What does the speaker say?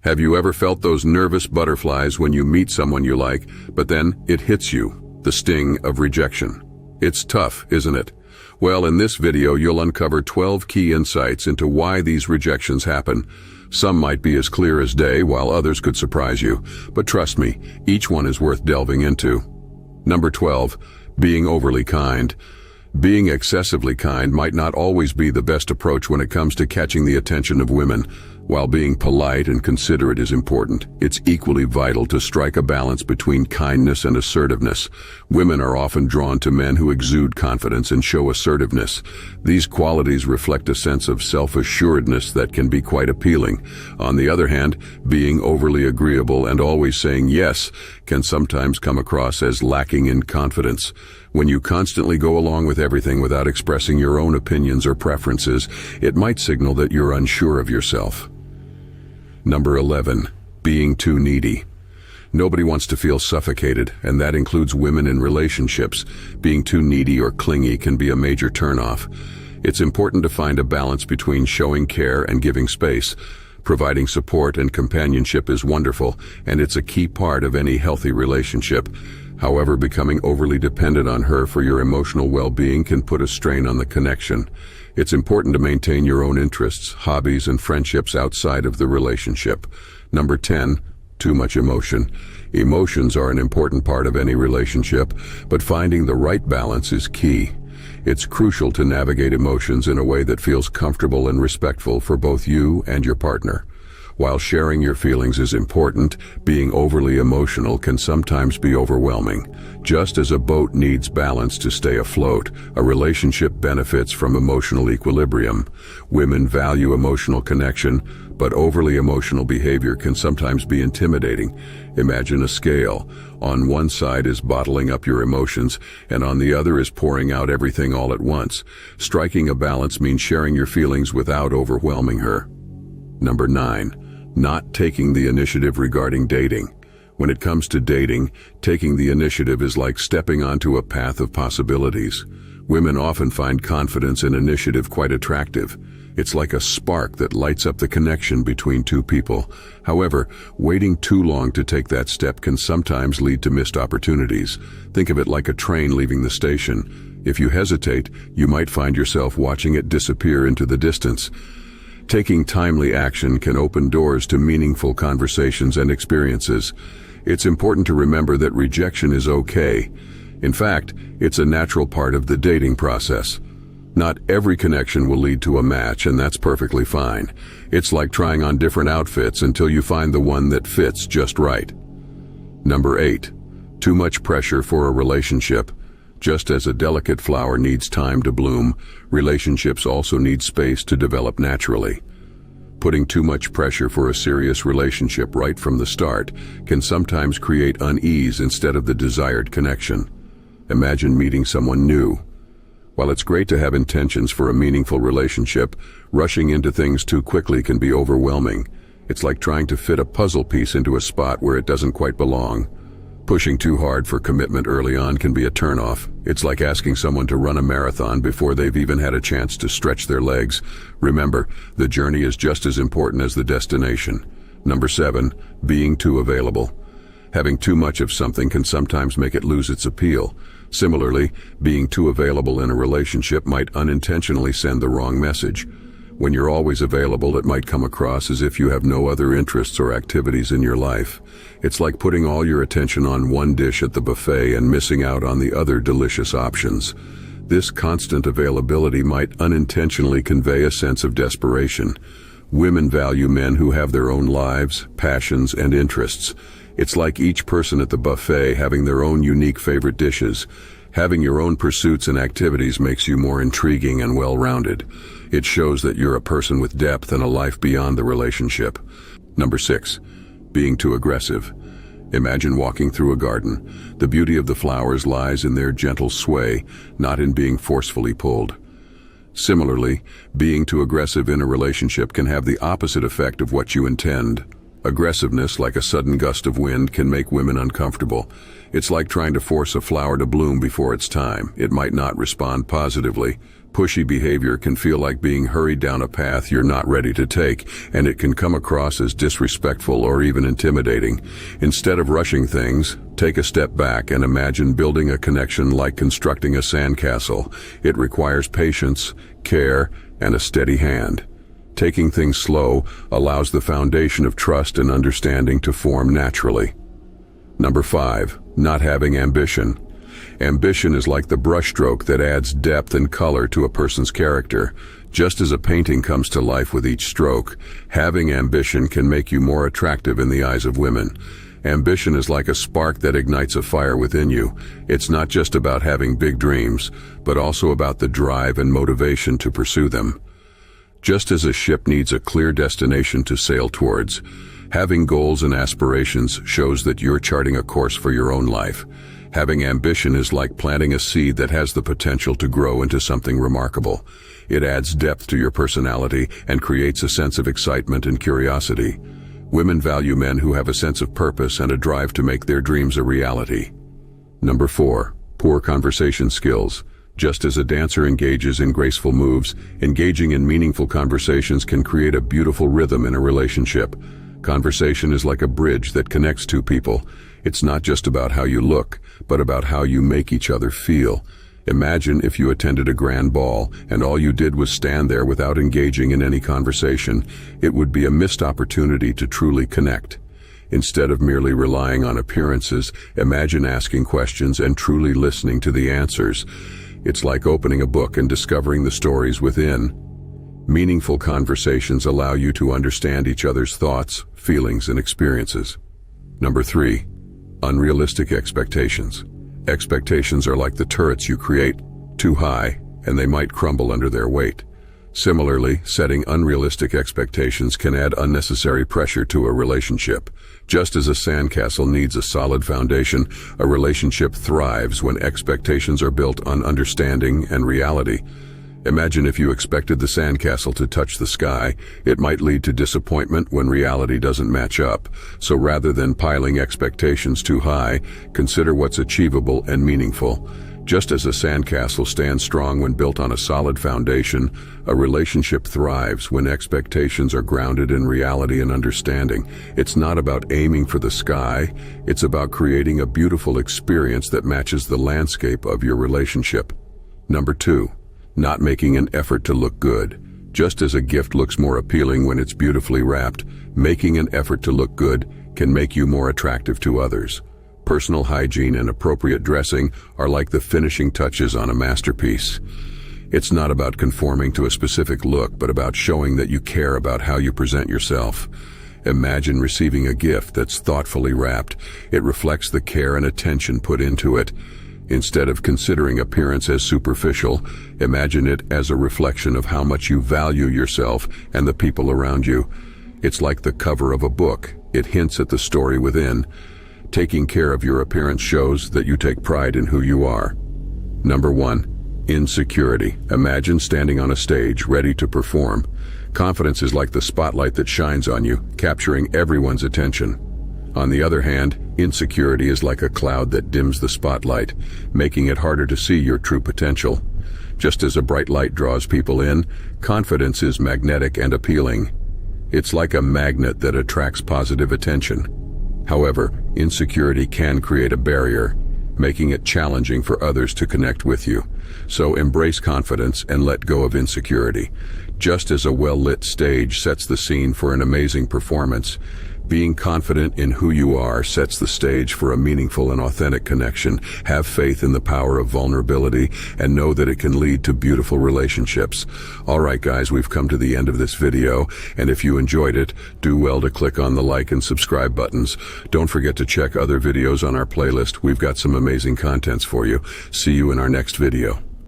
Have you ever felt those nervous butterflies when you meet someone you like, but then it hits you, the sting of rejection? It's tough, isn't it? Well, in this video, you'll uncover 12 key insights into why these rejections happen. Some might be as clear as day, while others could surprise you. But trust me, each one is worth delving into. Number 12, being overly kind. Being excessively kind might not always be the best approach when it comes to catching the attention of women. While being polite and considerate is important, it's equally vital to strike a balance between kindness and assertiveness. Women are often drawn to men who exude confidence and show assertiveness. These qualities reflect a sense of self-assuredness that can be quite appealing. On the other hand, being overly agreeable and always saying yes can sometimes come across as lacking in confidence. When you constantly go along with everything without expressing your own opinions or preferences, it might signal that you're unsure of yourself. Number 11, being too needy. Nobody wants to feel suffocated, and that includes women in relationships. Being too needy or clingy can be a major turnoff. It's important to find a balance between showing care and giving space. Providing support and companionship is wonderful, and it's a key part of any healthy relationship. However, becoming overly dependent on her for your emotional well-being can put a strain on the connection. It's important to maintain your own interests, hobbies, and friendships outside of the relationship. Number 10, too much emotion. Emotions are an important part of any relationship, but finding the right balance is key. It's crucial to navigate emotions in a way that feels comfortable and respectful for both you and your partner. While sharing your feelings is important, being overly emotional can sometimes be overwhelming. Just as a boat needs balance to stay afloat, a relationship benefits from emotional equilibrium. Women value emotional connection, but overly emotional behavior can sometimes be intimidating. Imagine a scale. On one side is bottling up your emotions, and on the other is pouring out everything all at once. Striking a balance means sharing your feelings without overwhelming her. Number 9. Not taking the initiative regarding dating. When it comes to dating, taking the initiative is like stepping onto a path of possibilities. Women often find confidence and initiative quite attractive. It's like a spark that lights up the connection between two people. However, waiting too long to take that step can sometimes lead to missed opportunities. Think of it like a train leaving the station. If you hesitate, you might find yourself watching it disappear into the distance. Taking timely action can open doors to meaningful conversations and experiences. It's important to remember that rejection is okay. In fact, it's a natural part of the dating process. Not every connection will lead to a match, and that's perfectly fine. It's like trying on different outfits until you find the one that fits just right. Number 8. Too much pressure for a relationship. Just as a delicate flower needs time to bloom, relationships also need space to develop naturally. Putting too much pressure for a serious relationship right from the start can sometimes create unease instead of the desired connection. Imagine meeting someone new. While it's great to have intentions for a meaningful relationship, rushing into things too quickly can be overwhelming. It's like trying to fit a puzzle piece into a spot where it doesn't quite belong. Pushing too hard for commitment early on can be a turnoff. It's like asking someone to run a marathon before they've even had a chance to stretch their legs. Remember, the journey is just as important as the destination. Number 7, being too available. Having too much of something can sometimes make it lose its appeal. Similarly, being too available in a relationship might unintentionally send the wrong message. When you're always available, it might come across as if you have no other interests or activities in your life. It's like putting all your attention on one dish at the buffet and missing out on the other delicious options. This constant availability might unintentionally convey a sense of desperation. Women value men who have their own lives, passions, and interests. It's like each person at the buffet having their own unique favorite dishes. Having your own pursuits and activities makes you more intriguing and well-rounded. It shows that you're a person with depth and a life beyond the relationship. Number 6, being too aggressive. Imagine walking through a garden. The beauty of the flowers lies in their gentle sway, not in being forcefully pulled. Similarly, being too aggressive in a relationship can have the opposite effect of what you intend. Aggressiveness, like a sudden gust of wind, can make women uncomfortable. It's like trying to force a flower to bloom before its time. It might not respond positively. Pushy behavior can feel like being hurried down a path you're not ready to take, and it can come across as disrespectful or even intimidating. Instead of rushing things, take a step back and imagine building a connection like constructing a sandcastle. It requires patience, care, and a steady hand. Taking things slow allows the foundation of trust and understanding to form naturally. Number 5, not having ambition. Ambition is like the brushstroke that adds depth and color to a person's character. Just as a painting comes to life with each stroke, having ambition can make you more attractive in the eyes of women. Ambition is like a spark that ignites a fire within you. It's not just about having big dreams, but also about the drive and motivation to pursue them. Just as a ship needs a clear destination to sail towards, having goals and aspirations shows that you're charting a course for your own life. Having ambition is like planting a seed that has the potential to grow into something remarkable. It adds depth to your personality and creates a sense of excitement and curiosity. Women value men who have a sense of purpose and a drive to make their dreams a reality. Number 4, poor conversation skills. Just as a dancer engages in graceful moves, engaging in meaningful conversations can create a beautiful rhythm in a relationship. Conversation is like a bridge that connects two people. It's not just about how you look, but about how you make each other feel. Imagine if you attended a grand ball and all you did was stand there without engaging in any conversation. It would be a missed opportunity to truly connect. Instead of merely relying on appearances, imagine asking questions and truly listening to the answers. It's like opening a book and discovering the stories within. Meaningful conversations allow you to understand each other's thoughts, feelings, and experiences. Number 3, unrealistic expectations. Expectations are like the turrets you create, too high, and they might crumble under their weight. Similarly, setting unrealistic expectations can add unnecessary pressure to a relationship. Just as a sandcastle needs a solid foundation, a relationship thrives when expectations are built on understanding and reality. Imagine if you expected the sandcastle to touch the sky. It might lead to disappointment when reality doesn't match up. So rather than piling expectations too high, consider what's achievable and meaningful. Just as a sandcastle stands strong when built on a solid foundation, a relationship thrives when expectations are grounded in reality and understanding. It's not about aiming for the sky, it's about creating a beautiful experience that matches the landscape of your relationship. Number 2, not making an effort to look good. Just as a gift looks more appealing when it's beautifully wrapped, making an effort to look good can make you more attractive to others. Personal hygiene and appropriate dressing are like the finishing touches on a masterpiece. It's not about conforming to a specific look, but about showing that you care about how you present yourself. Imagine receiving a gift that's thoughtfully wrapped. It reflects the care and attention put into it. Instead of considering appearance as superficial, imagine it as a reflection of how much you value yourself and the people around you. It's like the cover of a book. It hints at the story within. Taking care of your appearance shows that you take pride in who you are. Number 1, insecurity. Imagine standing on a stage, ready to perform. Confidence is like the spotlight that shines on you, capturing everyone's attention. On the other hand, insecurity is like a cloud that dims the spotlight, making it harder to see your true potential. Just as a bright light draws people in, confidence is magnetic and appealing. It's like a magnet that attracts positive attention. However, insecurity can create a barrier, making it challenging for others to connect with you. So embrace confidence and let go of insecurity. Just as a well-lit stage sets the scene for an amazing performance, being confident in who you are sets the stage for a meaningful and authentic connection. Have faith in the power of vulnerability and know that it can lead to beautiful relationships. Alright guys, we've come to the end of this video, and if you enjoyed it, do well to click on the like and subscribe buttons. Don't forget to check other videos on our playlist. We've got some amazing contents for you. See you in our next video.